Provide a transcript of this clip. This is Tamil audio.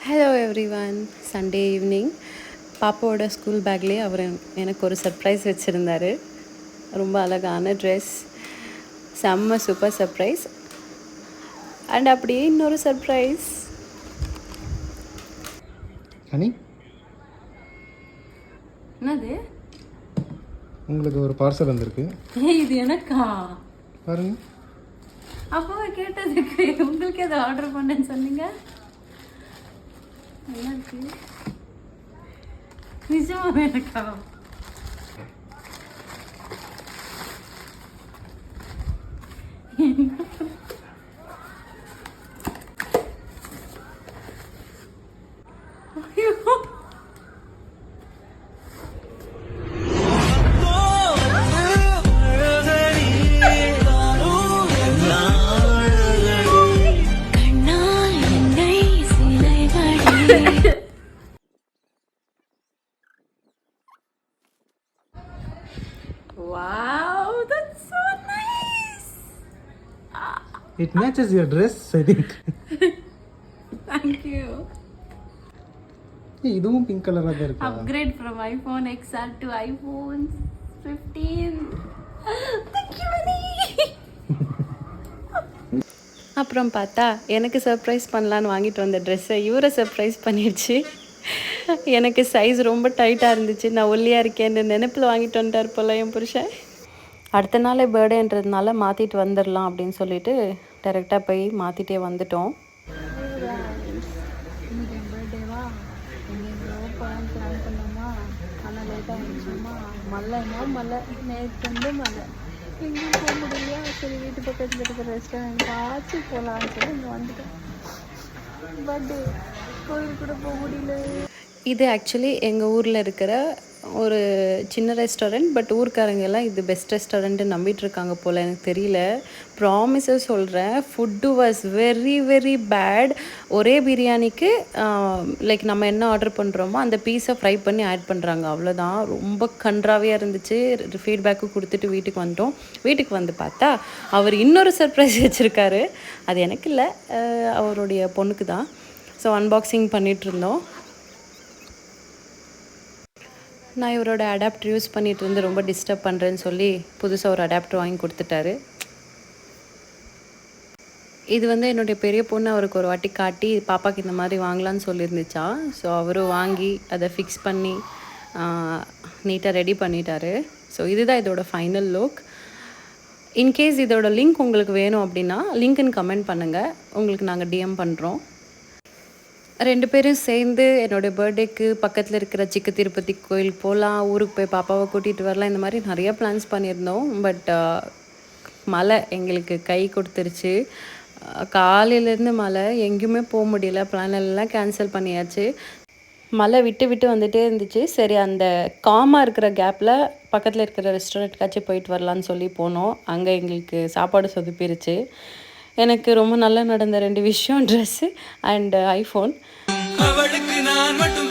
Hello everyone. சண்டே ஈவினிங் பாப்பாவோட ஸ்கூல் பேக்லேயே அவர் எனக்கு ஒரு சர்ப்ரைஸ் வச்சுருந்தார். ரொம்ப அழகான ட்ரெஸ், செம்ம சூப்பர் சர்ப்ரைஸ். அண்ட் அப்படியே இன்னொரு சர்ப்ரைஸ். ஹனி, என்னது? உங்களுக்கு ஒரு பார்சல் வந்திருக்கு. இது எனக்கா? பாருங்க. அப்போவே கேட்டதுக்கு உங்களுக்கு எதை ஆர்டர் பண்ணேன்னு சொன்னீங்க. நல்லா இருக்கு. நிஜமாவே எனக்கா? Wow, that's so nice. It matches your dress, I think. Thank you. இதுவும் பிங்க் கலரா தான் இருக்கு. Upgrade from iPhone XR to iPhone 15. Thank you, Mani. அப்புறம் பார்த்தா எனக்கு சர்ப்ரைஸ் பண்ணலான்னு வாங்கிட்டு வந்த ட்ரெஸ்ஸை இவரை சர்ப்ரைஸ் பண்ணிடுச்சு. எனக்கு சைஸ் ரொம்ப டைட்டாக இருந்துச்சு, நான் ஒல்லியாக இருக்கேன்னு நினைப்பில் வாங்கிட்டு வந்துட்டார் போல் என் புருஷன். அடுத்த நாள் பர்த்டேன்றதுனால மாற்றிட்டு வந்துடலாம் அப்படின்னு சொல்லிட்டு டைரெக்டாக போய் மாற்றிட்டே வந்துட்டோம். பர்த்டேவா எங்கேயோ பிளான் பண்ணோமா, ஆனால் லேட்டாக இருந்துச்சோமா, மழை நேற்று வந்து மழை, எங்கேயும் போக முடியலையா. சரி, வீட்டு பக்கத்தில் இருக்கிற ரெஸ்டாரண்ட் ஆச்சு போகலான்னு சொல்லி இங்கே வந்துட்டோம். பர்த்டே கோயில் கூட போக முடியல. இது ஆக்சுவலி எங்கள் ஊரில் இருக்கிற ஒரு சின்ன ரெஸ்டாரண்ட். பட் ஊர்க்காரங்க எல்லாம் இது பெஸ்ட் ரெஸ்டாரண்ட்டு நம்பிட்டுருக்காங்க போல், எனக்கு தெரியல. ப்ராமிஸாக சொல்கிறேன், food was very very bad. ஒரே பிரியாணிக்கு லைக் நம்ம என்ன ஆர்டர் பண்ணுறோமோ அந்த பீஸை ஃப்ரை பண்ணி ஆட் பண்ணுறாங்க, அவ்வளோதான். ரொம்ப கன்றாவியாக இருந்துச்சு. ஃபீட்பேக்கு கொடுத்துட்டு வீட்டுக்கு வந்துட்டோம். வீட்டுக்கு வந்து பார்த்தா அவர் இன்னொரு சர்ப்ரைஸ் வச்சுருக்காரு. அது எனக்கு இல்லை, அவருடைய பொண்ணுக்கு தான். ஸோ அன்பாக்சிங் பண்ணிகிட்ருந்தோம். நான் இவரோட அடாப்டர் யூஸ் பண்ணிகிட்டு இருந்து ரொம்ப டிஸ்டர்ப் பண்ணுறேன்னு சொல்லி புதுசாக ஒரு அடாப்டர் வாங்கி கொடுத்துட்டாரு. இது வந்து என்னுடைய பெரிய பொண்ணு அவருக்கு ஒரு வாட்டி காட்டி பாப்பாவுக்கு இந்த மாதிரி வாங்கலான்னு சொல்லியிருந்துச்சா. ஸோ அவரும் வாங்கி அதை ஃபிக்ஸ் பண்ணி நீட்டாக ரெடி பண்ணிட்டாரு. ஸோ இதுதான் இதோட ஃபைனல் லுக். இன்கேஸ் இதோட லிங்க் உங்களுக்கு வேணும் அப்படின்னா லிங்க்குன்னு கமெண்ட் பண்ணுங்கள், உங்களுக்கு நாங்கள் டிஎம் பண்ணுறோம். 2 பேரும் சேர்ந்து என்னோடய பர்த்டேக்கு பக்கத்தில் இருக்கிற சிக்க திருப்பதி கோயிலுக்கு போகலாம், ஊருக்கு போய் பாப்பாவை கூட்டிகிட்டு வரலாம், இந்த மாதிரி நிறையா பிளான்ஸ் பண்ணியிருந்தோம். பட் மழை எங்களுக்கு கை கொடுத்துருச்சு. காலையிலேருந்து மழை, எங்கேயுமே போக முடியல. பிளான் எல்லாம் கேன்சல் பண்ணியாச்சு. மழை விட்டு விட்டு வந்துகிட்டே இருந்துச்சு. சரி, அந்த காமாக இருக்கிற கேப்பில் பக்கத்தில் இருக்கிற ரெஸ்டாரண்ட்காச்சும் போயிட்டு வரலான்னு சொல்லி போனோம். அங்கே எங்களுக்கு சாப்பாடு சொதுப்பிருச்சு. எனக்கு ரொம்ப நல்லா நடந்த 2 விஷயம், ட்ரெஸ்ஸு அண்ட் ஐஃபோன். அவளுக்கு நான் மட்டும்